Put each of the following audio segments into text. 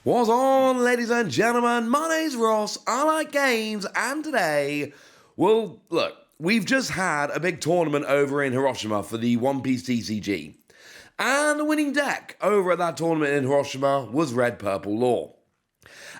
What's on, ladies and gentlemen? My name's Ross, I like games, and today, well, look, we've just had a big tournament over in Hiroshima for the One Piece TCG. And the winning deck over at that tournament in Hiroshima was Red Purple Law.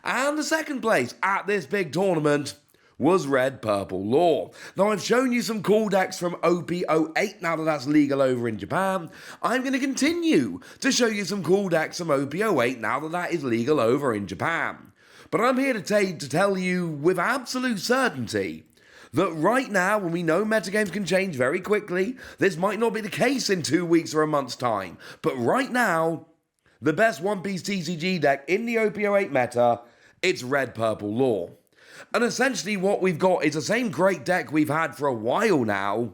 And the second place at this big tournament was Red Purple Law. Now, I've shown you some cool decks from OP-08 now that that's legal over in Japan. I'm going to continue to show you some cool decks from OP-08 now that that is legal over in Japan. But I'm here to tell you with absolute certainty that right now, when we know metagames can change very quickly, this might not be the case in 2 weeks or a month's time. But right now, the best One Piece TCG deck in the OP-08 meta, it's Red Purple Law. And essentially what we've got is the same great deck we've had for a while now,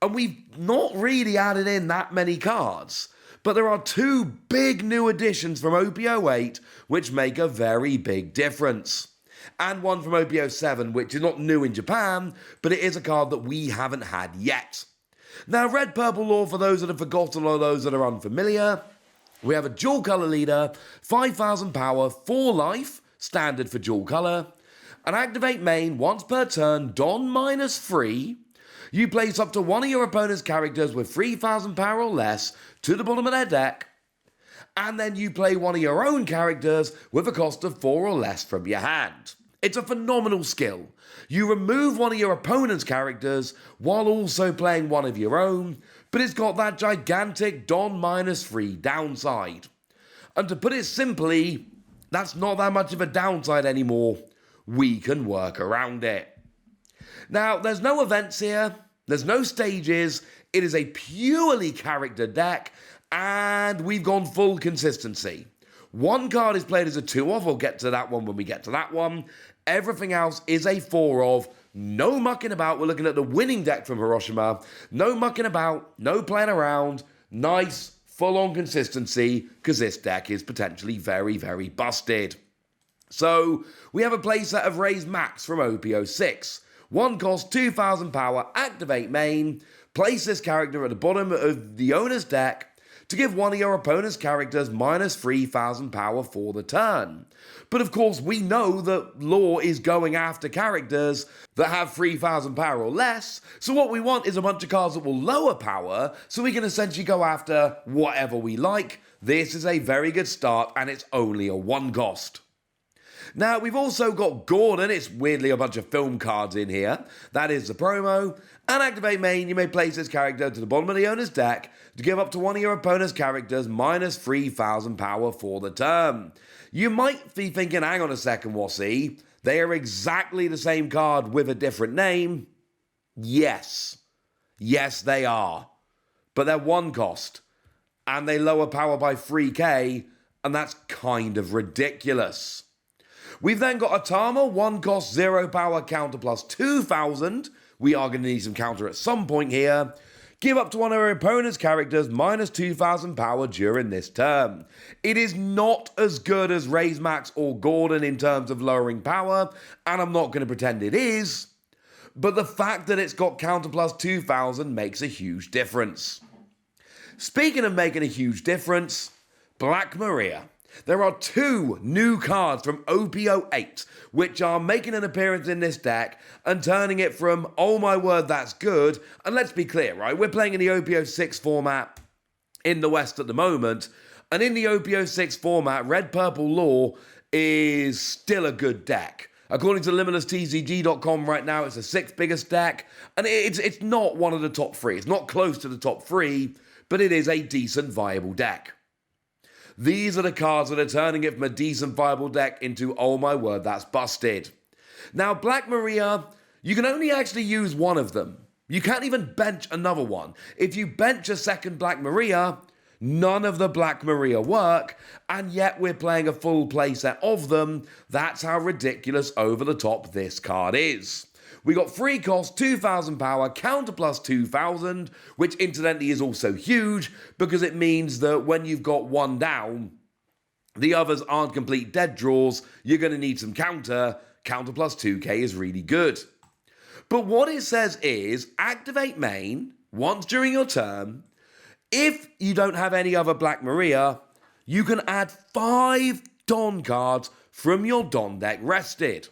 and we've not really added in that many cards. But there are two big new additions from OP-08 which make a very big difference. And one from OP-07 which is not new in Japan, but it is a card that we haven't had yet. Now, Red Purple Law, for those that have forgotten or those that are unfamiliar, we have a dual colour leader, 5,000 power, 4 life, standard for dual colour. And activate main once per turn, Don -3. You place up to one of your opponent's characters with 3,000 power or less to the bottom of their deck. And then you play one of your own characters with a cost of 4 or less from your hand. It's a phenomenal skill. You remove one of your opponent's characters while also playing one of your own, but it's got that gigantic Don -3 downside. And to put it simply, that's not that much of a downside anymore. We can work around it. Now, there's no events here, there's no stages, it is a purely character deck, and we've gone full consistency. One card is played as a 2-of, we'll get to that one when we get to that one. Everything else is a 4-of, no mucking about, we're looking at the winning deck from Hiroshima, no mucking about, no playing around, nice, full-on consistency, because this deck is potentially very, very busted. So, we have a playset of Raise Max from OP-06. One cost 2,000 power, activate main, place this character at the bottom of the owner's deck to give one of your opponent's characters -3,000 power for the turn. But of course, we know that Law is going after characters that have 3,000 power or less, so what we want is a bunch of cards that will lower power, so we can essentially go after whatever we like. This is a very good start, and it's only a 1 cost. Now, we've also got Gordon, it's weirdly a bunch of film cards in here, that is the promo, and activate main, you may place this character to the bottom of the owner's deck to give up to one of your opponent's characters -3,000 power for the turn. You might be thinking, hang on a second, Wassy, they are exactly the same card with a different name. Yes, they are, but they're 1 cost, and they lower power by 3k, and that's kind of ridiculous. We've then got Atama, 1 cost, 0 power, counter plus 2,000. We are going to need some counter at some point here. Give up to one of our opponent's characters -2,000 power during this turn. It is not as good as Raise Max or Gordon in terms of lowering power, and I'm not going to pretend it is, but the fact that it's got counter plus 2,000 makes a huge difference. Speaking of making a huge difference, Black Maria. There are 2 new cards from OP-08 which are making an appearance in this deck and turning it from, oh my word, that's good. And let's be clear, right? We're playing in the OP-06 format in the West at the moment. And in the OP-06 format, Red Purple Law is still a good deck. According to LimitlessTCG.com right now, it's the 6th biggest deck. And it's not one of the top 3. It's not close to the top 3, but it is a decent, viable deck. These are the cards that are turning it from a decent, viable deck into, oh my word, that's busted. Now, Black Maria, you can only actually use one of them. You can't even bench another one. If you bench a second Black Maria, none of the Black Maria work, and yet we're playing a full playset of them. That's how ridiculous over the top this card is. We got 3 cost, 2,000 power, counter plus 2,000, which incidentally is also huge because it means that when you've got one down, the others aren't complete dead draws, you're going to need some counter. Counter plus 2k is really good. But what it says is, activate main once during your turn. If you don't have any other Black Maria, you can add 5 Don cards from your Don deck rested.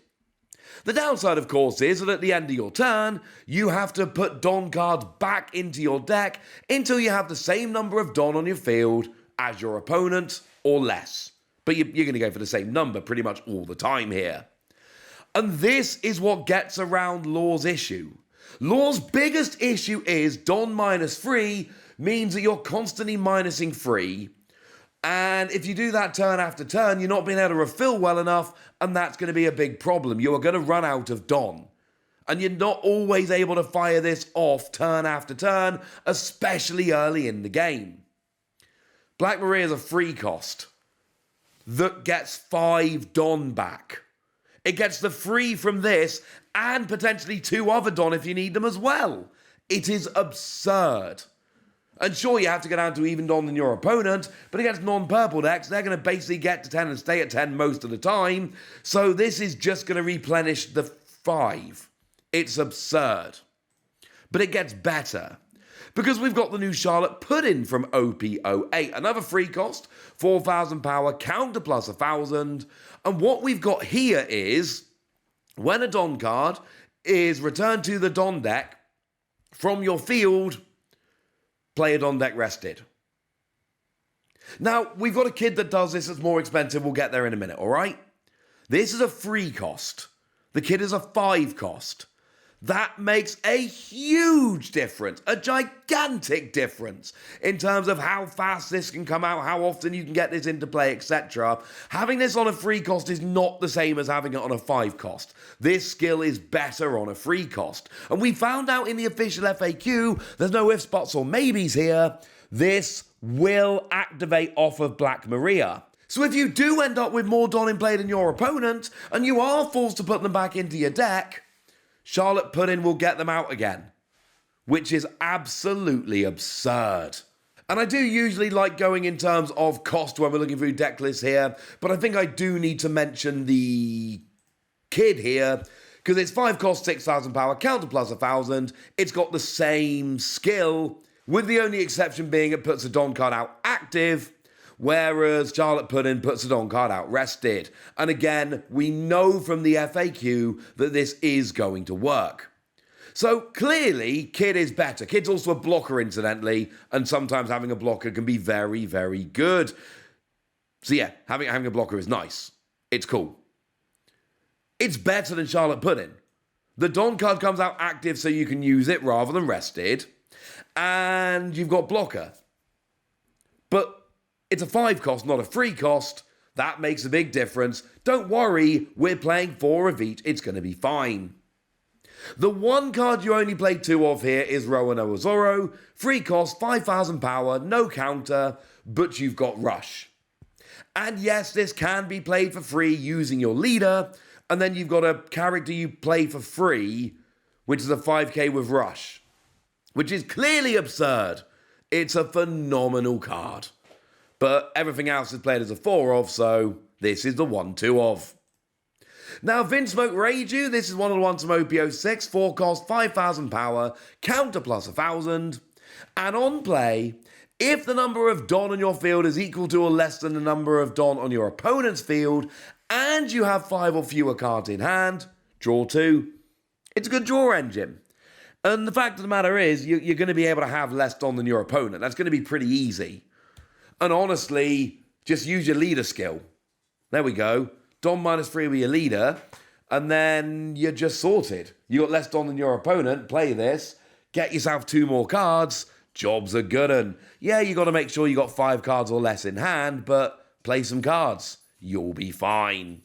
The downside, of course, is that at the end of your turn, you have to put Don cards back into your deck until you have the same number of Don on your field as your opponent, or less. But you're going to go for the same number pretty much all the time here. And this is what gets around Law's issue. Law's biggest issue is Don -3 means that you're constantly minusing 3. And if you do that turn after turn, you're not being able to refill well enough, and that's going to be a big problem. You are going to run out of Don. And you're not always able to fire this off turn after turn, especially early in the game. Black Maria is a free cost that gets 5 Don back. It gets the 3 from this and potentially 2 other Don if you need them as well. It is absurd. And sure, you have to go down to even Don than your opponent, but against non-purple decks, they're going to basically get to 10 and stay at 10 most of the time. So this is just going to replenish the 5. It's absurd. But it gets better. Because we've got the new Charlotte Pudding from OP-08, another free cost, 4,000 power, counter plus 1,000. And what we've got here is, when a Don card is returned to the Don deck from your field, play a Don deck rested. Now, we've got a kid that does this that's more expensive. We'll get there in a minute, all right? This is a free cost. The kid is a 5 cost. That makes a huge difference, a gigantic difference in terms of how fast this can come out, how often you can get this into play, etc. Having this on a free cost is not the same as having it on a 5 cost. This skill is better on a free cost. And we found out in the official FAQ, there's no ifs, buts, or maybes here, this will activate off of Black Maria. So if you do end up with more Don in play than your opponent, and you are forced to put them back into your deck, Charlotte Pudding will get them out again, which is absolutely absurd. And I do usually like going in terms of cost when we're looking through deck lists here, but I think I do need to mention the kid here, because it's 5 cost, 6,000 power, counter plus 1,000. It's got the same skill, with the only exception being it puts a Don card out active, whereas Charlotte Pudding puts a Don card out rested. And again, we know from the FAQ that this is going to work. So clearly, Kid is better. Kid's also a blocker, incidentally, and sometimes having a blocker can be very, very good. So yeah, having a blocker is nice. It's cool. It's better than Charlotte Pudding. The Don card comes out active so you can use it rather than rested, and you've got blocker. But it's a 5 cost, not a 3 cost. That makes a big difference. Don't worry, we're playing 4 of each. It's going to be fine. The one card you only play 2 of here is Roanoa Zorro. 3 cost, 5,000 power, no counter, but you've got Rush. And yes, this can be played for free using your leader, and then you've got a character you play for free, which is a 5k with Rush, which is clearly absurd. It's a phenomenal card. But everything else is played as a 4 of, so this is the 1-2 of. Now, Vinsmoke Reiju, this is one of the ones from OP-06, 4 cost, 5,000 power, counter plus 1,000. And on play, if the number of Don on your field is equal to or less than the number of Don on your opponent's field, and you have 5 or fewer cards in hand, draw 2. It's a good draw engine. And the fact of the matter is, you're going to be able to have less Don than your opponent. That's going to be pretty easy. And honestly, just use your leader skill. There we go. Don -3 with your leader, and then you're just sorted. You got less Don than your opponent. Play this. Get yourself 2 more cards. Job's a good un. Yeah, you got to make sure you got 5 cards or less in hand, but play some cards. You'll be fine.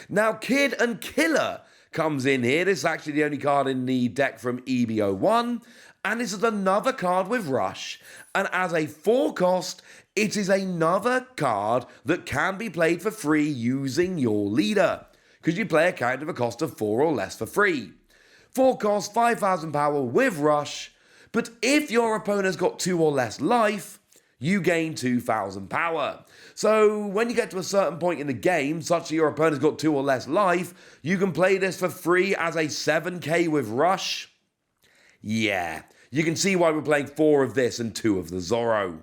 Now, Kid and Killer comes in here. This is actually the only card in the deck from EB01. And this is another card with Rush. And as a 4 cost, it is another card that can be played for free using your leader, because you play a character of a cost of 4 or less for free. 4 cost, 5,000 power with Rush, but if your opponent's got 2 or less life, you gain 2,000 power. So when you get to a certain point in the game, such that your opponent's got 2 or less life, you can play this for free as a 7k with Rush. Yeah, you can see why we're playing 4 of this and 2 of the Zorro.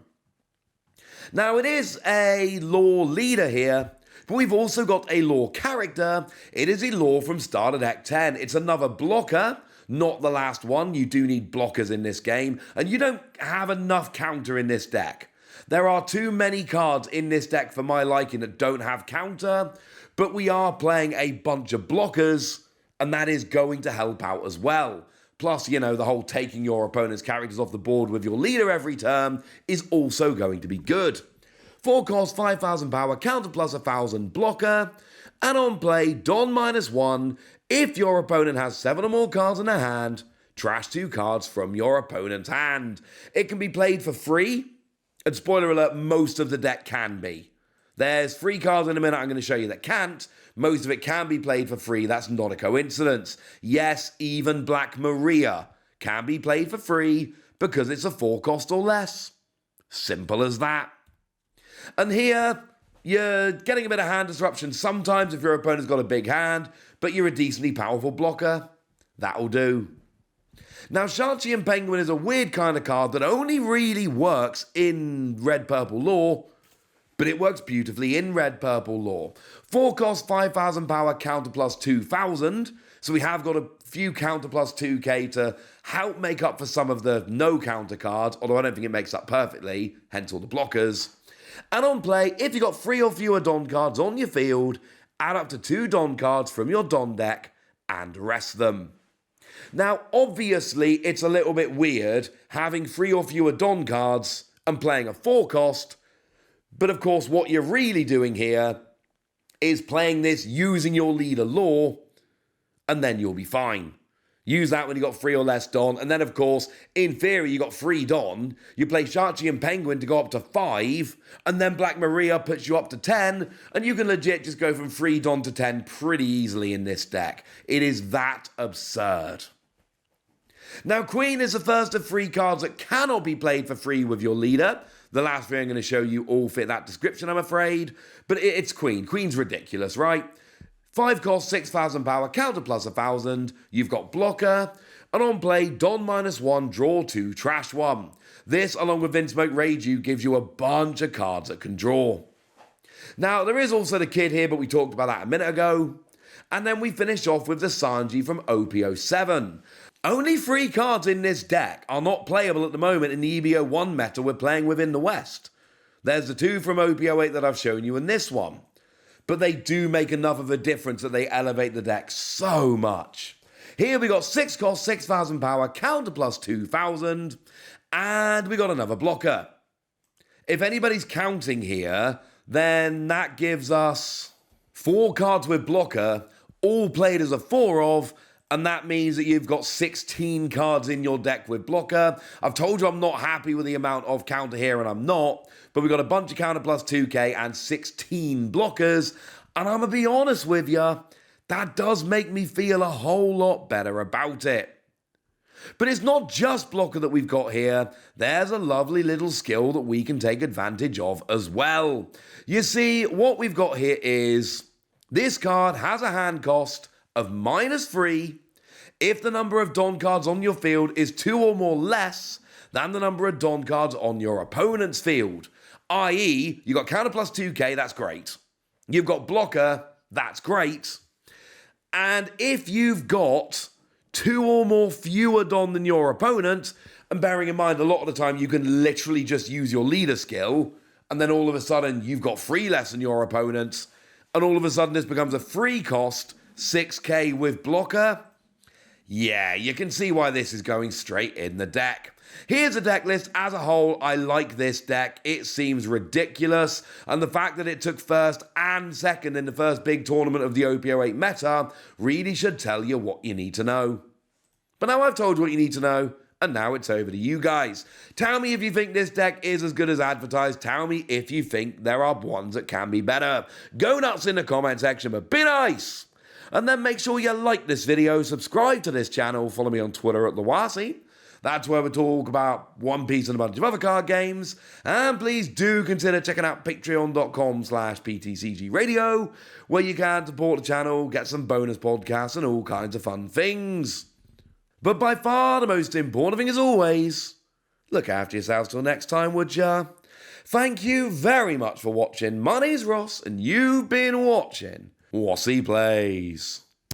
Now, it is a lore leader here, but we've also got a lore character. It is a lore from Starter Deck 10. It's another blocker, not the last one. You do need blockers in this game, and you don't have enough counter in this deck. There are too many cards in this deck for my liking that don't have counter, but we are playing a bunch of blockers, and that is going to help out as well. Plus, the whole taking your opponent's characters off the board with your leader every turn is also going to be good. 4 cost, 5,000 power, counter plus 1,000 blocker, and on play, Don -1. If your opponent has 7 or more cards in their hand, trash 2 cards from your opponent's hand. It can be played for free. And spoiler alert, most of the deck can be. There's 3 cards in a minute I'm going to show you that can't. Most of it can be played for free. That's not a coincidence. Yes, even Black Maria can be played for free because it's a 4 cost or less. Simple as that. And here, you're getting a bit of hand disruption sometimes if your opponent's got a big hand, but you're a decently powerful blocker. That'll do. Now, Sharchian Penguin is a weird kind of card that only really works in red-purple lore, but it works beautifully in red-purple lore. 4 cost, 5,000 power, counter plus 2,000, so we have got a few counter plus 2k to help make up for some of the no counter cards, although I don't think it makes up perfectly, hence all the blockers. And on play, if you've got 3 or fewer Don cards on your field, add up to 2 Don cards from your Don deck and rest them. Now, obviously, it's a little bit weird having 3 or fewer Don cards and playing a 4 cost, but of course, what you're really doing here is playing this using your leader lore, and then you'll be fine. Use that when you got 3 or less Don, and then of course, in theory, you got 3 Don. You play Sharchian Penguin to go up to 5, and then Black Maria puts you up to 10, and you can legit just go from 3 Don to 10 pretty easily in this deck. It is that absurd. Now, Queen is the first of 3 cards that cannot be played for free with your leader. The last 3 I'm going to show you all fit that description, I'm afraid. But it's Queen. Queen's ridiculous, right? 5 cost, 6,000 power, counter plus 1,000. You've got blocker. And on play, Don -1, draw 2, trash 1. This, along with Vinsmoke Reiju, gives you a bunch of cards that can draw. Now, there is also the Kid here, but we talked about that a minute ago. And then we finish off with the Sanji from OP-07. Only 3 cards in this deck are not playable at the moment in the EBO1 meta we're playing with in the West. There's the 2 from OP-08 that I've shown you and this one. But they do make enough of a difference that they elevate the deck so much. Here we got 6 cost, 6,000 power, counter plus 2,000, and we got another blocker. If anybody's counting here, then that gives us 4 cards with blocker, all played as a 4 of, and that means that you've got 16 cards in your deck with blocker. I've told you I'm not happy with the amount of counter here, and I'm not. But we've got a bunch of counter plus 2k and 16 blockers. And I'm going to be honest with you, that does make me feel a whole lot better about it. But it's not just blocker that we've got here. There's a lovely little skill that we can take advantage of as well. You see, what we've got here is this card has a hand cost of -3 if the number of Don cards on your field is 2 or more less than the number of Don cards on your opponent's field. I.e., you've got counter plus 2k, that's great. You've got blocker, that's great. And if you've got 2 or more fewer Don than your opponent, and bearing in mind a lot of the time you can literally just use your leader skill, and then all of a sudden you've got 3 less than your opponent, and all of a sudden this becomes a 3 cost, 6k with blocker. Yeah, you can see why this is going straight in the deck. Here's the deck list as a whole. I like this deck. It seems ridiculous, and the fact that it took first and second in the first big tournament of the OP-08 meta really should tell you what you need to know. But now I've told you what you need to know, and now it's over to you guys. Tell me if you think this deck is as good as advertised. Tell me if you think there are ones that can be better. Go nuts in the comment section, but be nice! And then make sure you like this video, subscribe to this channel, follow me on Twitter at @TheWasi. That's where we talk about One Piece and a bunch of other card games. And please do consider checking out patreon.com/PTCG Radio, where you can support the channel, get some bonus podcasts and all kinds of fun things. But by far the most important thing as always, look after yourselves till next time, would ya? Thank you very much for watching. My name's Ross, and you've been watching Wossy Plays.